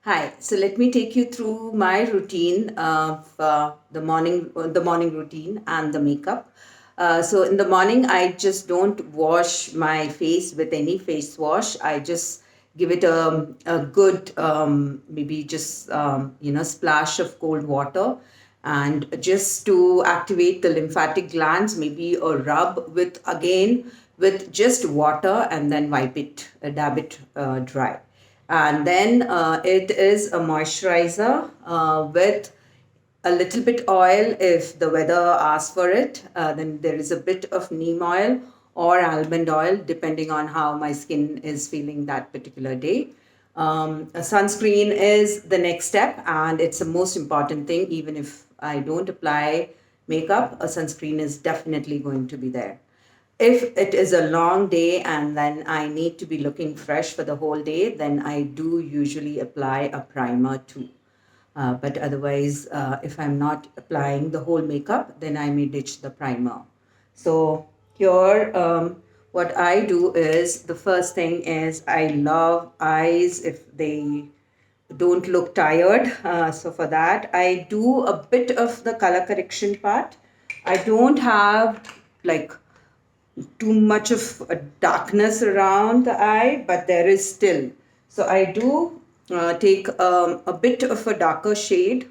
Hi. So let me take you through my routine of the morning routine and the makeup. So in the morning, I just don't wash my face with any face wash. I just give it a good maybe just splash of cold water, and just to activate the lymphatic glands, maybe a rub with just water, and then wipe it, dab it dry. And then it is a moisturizer with a little bit oil if the weather asks for it. Then there is a bit of neem oil or almond oil, depending on how my skin is feeling that particular day. A sunscreen is the next step, and it's the most important thing. Even if I don't apply makeup, a sunscreen is definitely going to be there. If it is a long day and then I need to be looking fresh for the whole day, then I do usually apply a primer too. But otherwise, if I'm not applying the whole makeup, then I may ditch the primer. So here, what I do is the first thing is I love eyes if they don't look tired. So for that, I do a bit of the color correction part. I don't have like too much of a darkness around the eye, but there is still. So I do take a bit of a darker shade,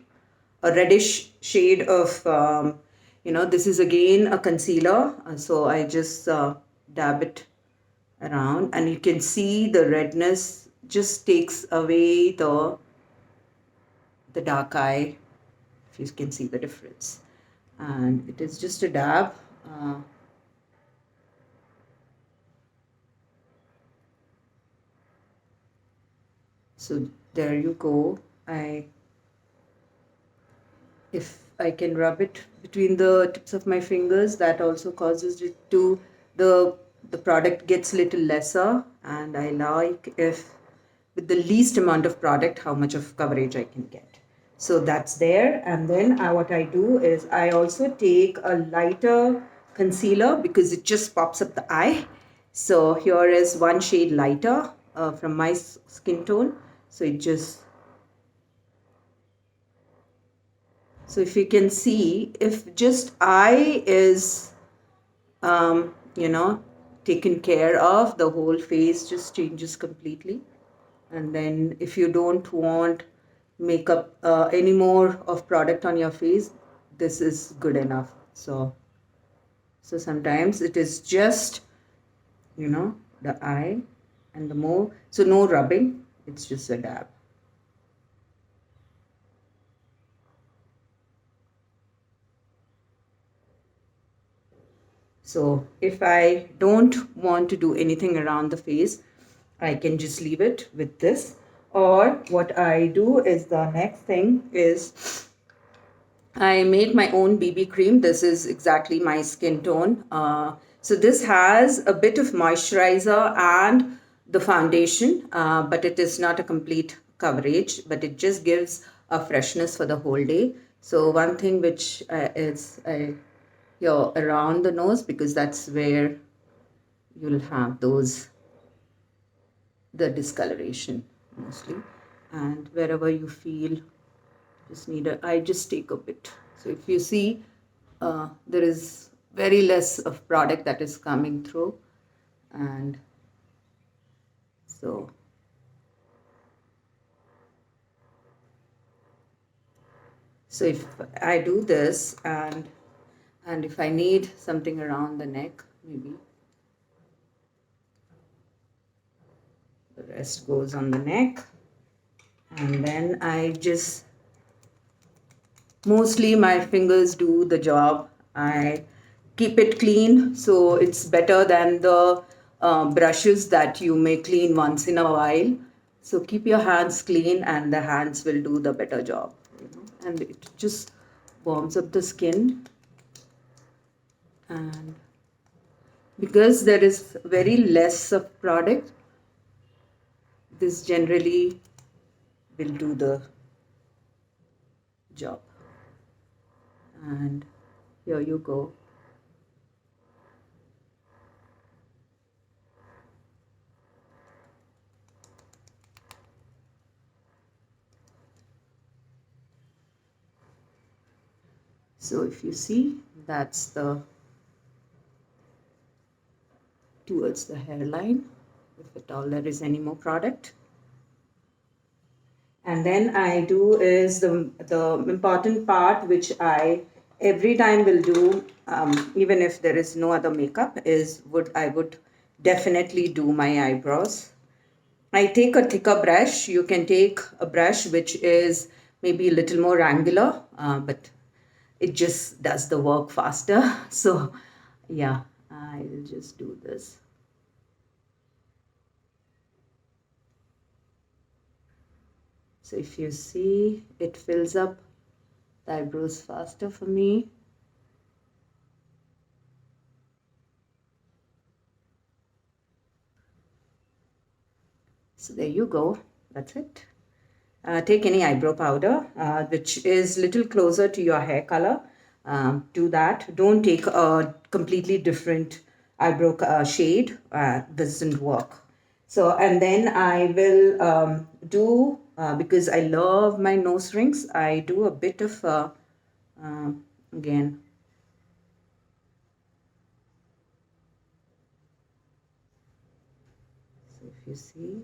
a reddish shade of, this is again a concealer. So I just dab it around, and you can see the redness just takes away the dark eye, if you can see the difference. And it is just a dab. So there you go. If I can rub it between the tips of my fingers, that also causes it to the the product gets little lesser, and I like if with the least amount of product how much of coverage I can get. So that's there. And then what I do is I also take a lighter concealer because it just pops up the eye. So here is one shade lighter from my skin tone. So it just, so if you can see, if just eye is, taken care of, the whole face just changes completely. And then if you don't want makeup any more of product on your face, this is good enough. So sometimes it is just, the eye, and the more, so no rubbing, it's just a dab. So if I don't want to do anything around the face, I can just leave it with this. Or what I do is the next thing is I made my own BB cream. This is exactly my skin tone. So this has a bit of moisturizer and the foundation, but it is not a complete coverage, but it just gives a freshness for the whole day. So one thing which is around the nose, because that's where you'll have the discoloration mostly. And wherever you feel just need I just take a bit. So if you see, there is very less of product that is coming through. And so, so if I do this, and if I need something around the neck, maybe the rest goes on the neck. And then I just, mostly my fingers do the job. I keep it clean, so it's better than the brushes that you may clean once in a while. So keep your hands clean, and the hands will do the better job. And it just warms up the skin. And because there is very less of product, this generally will do the job. And here you go. So if you see, that's the towards the hairline, if at all there is any more product. And then I do is the important part which I every time will do, even if there is no other makeup, is would definitely do my eyebrows. I take a thicker brush. You can take a brush which is maybe a little more angular, but it just does the work faster. So yeah, I'll just do this. So if you see, it fills up the eyebrows faster for me. So there you go. That's it. Take any eyebrow powder, which is little closer to your hair color. Do that. Don't take a completely different eyebrow shade. Doesn't work. So, and then I will do, because I love my nose rings, I do a bit of, again, so if you see,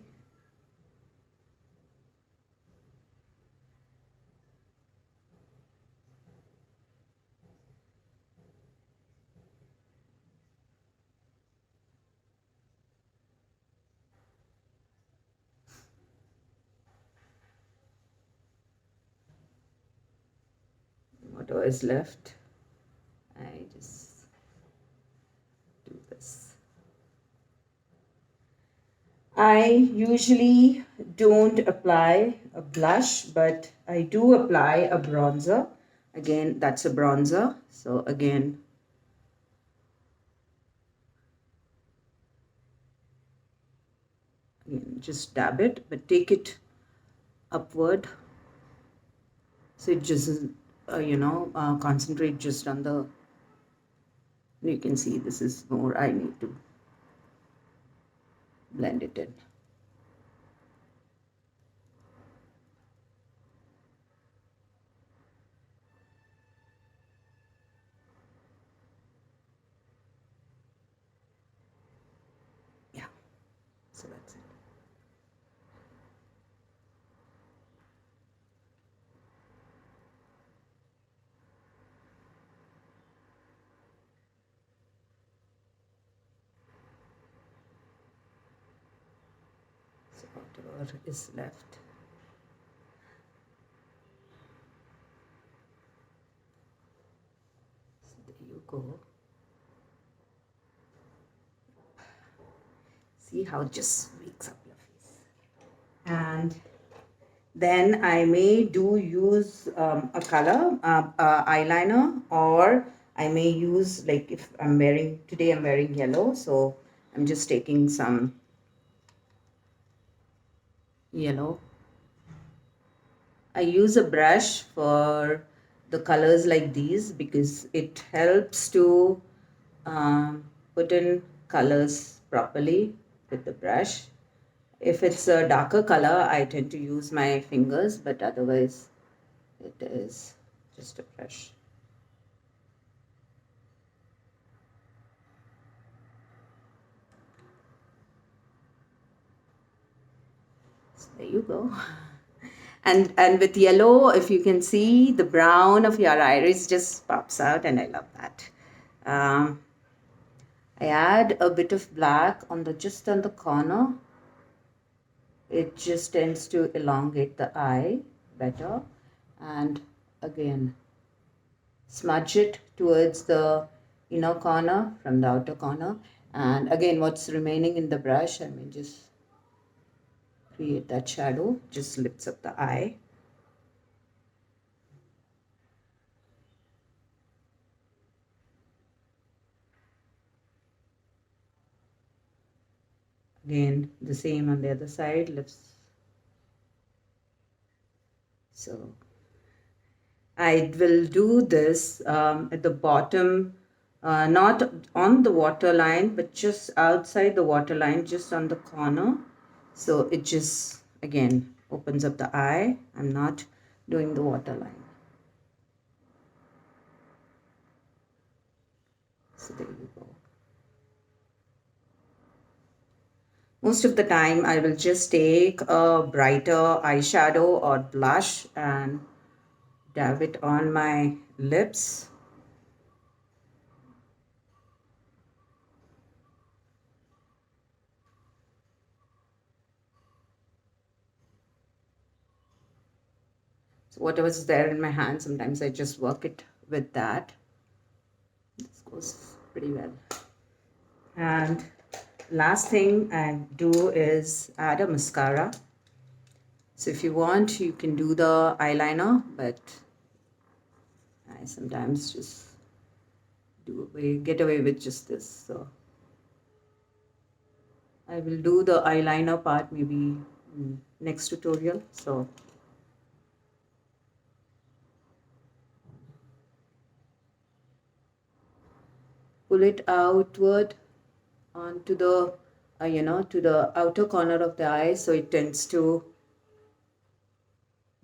whatever is left, I just do this. I usually don't apply a blush, but I do apply a bronzer. Again, that's a bronzer. So again, just dab it, but take it upward. So it just, concentrate just on the, you can see this is more, I need to blend it in. Yeah, so that's it. So whatever is left. So there you go. See how it just wakes up your face. And then I may do use a color eyeliner, or I may use, like, if I'm wearing, today I'm wearing yellow, so I'm just taking some yellow. I use a brush for the colors like these because it helps to put in colors properly with the brush. If it's a darker color, I tend to use my fingers, but otherwise it is just a brush. So there you go. And with yellow, if you can see, the brown of your iris just pops out, and I love that. Um, I add a bit of black on the just on the corner. It just tends to elongate the eye better, and again smudge it towards the inner corner from the outer corner, and again what's remaining in the brush, I mean, just create that shadow, just lifts up the eye. Again the same on the other side, lifts. So I will do this at the bottom, not on the waterline, but just outside the waterline, just on the corner. So it just, again, opens up the eye. I'm not doing the waterline. So there you go. Most of the time, I will just take a brighter eyeshadow or blush and dab it on my lips. So whatever's there in my hand, sometimes I just work it with that. This goes pretty well. And last thing I do is add a mascara. So if you want, you can do the eyeliner, but I sometimes just get away with just this. So I will do the eyeliner part maybe next tutorial. So pull it outward onto the to the outer corner of the eye, so it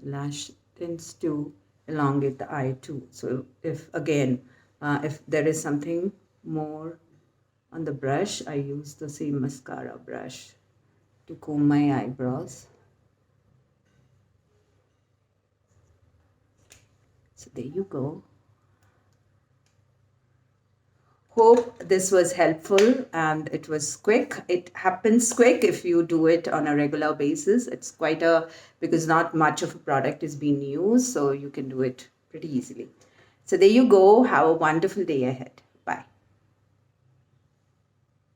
lash tends to elongate the eye too. So if again if there is something more on the brush, I use the same mascara brush to comb my eyebrows. So there you go. Hope this was helpful and it was quick. It happens quick if you do it on a regular basis. It's because not much of a product is being used, so you can do it pretty easily. So there you go. Have a wonderful day ahead.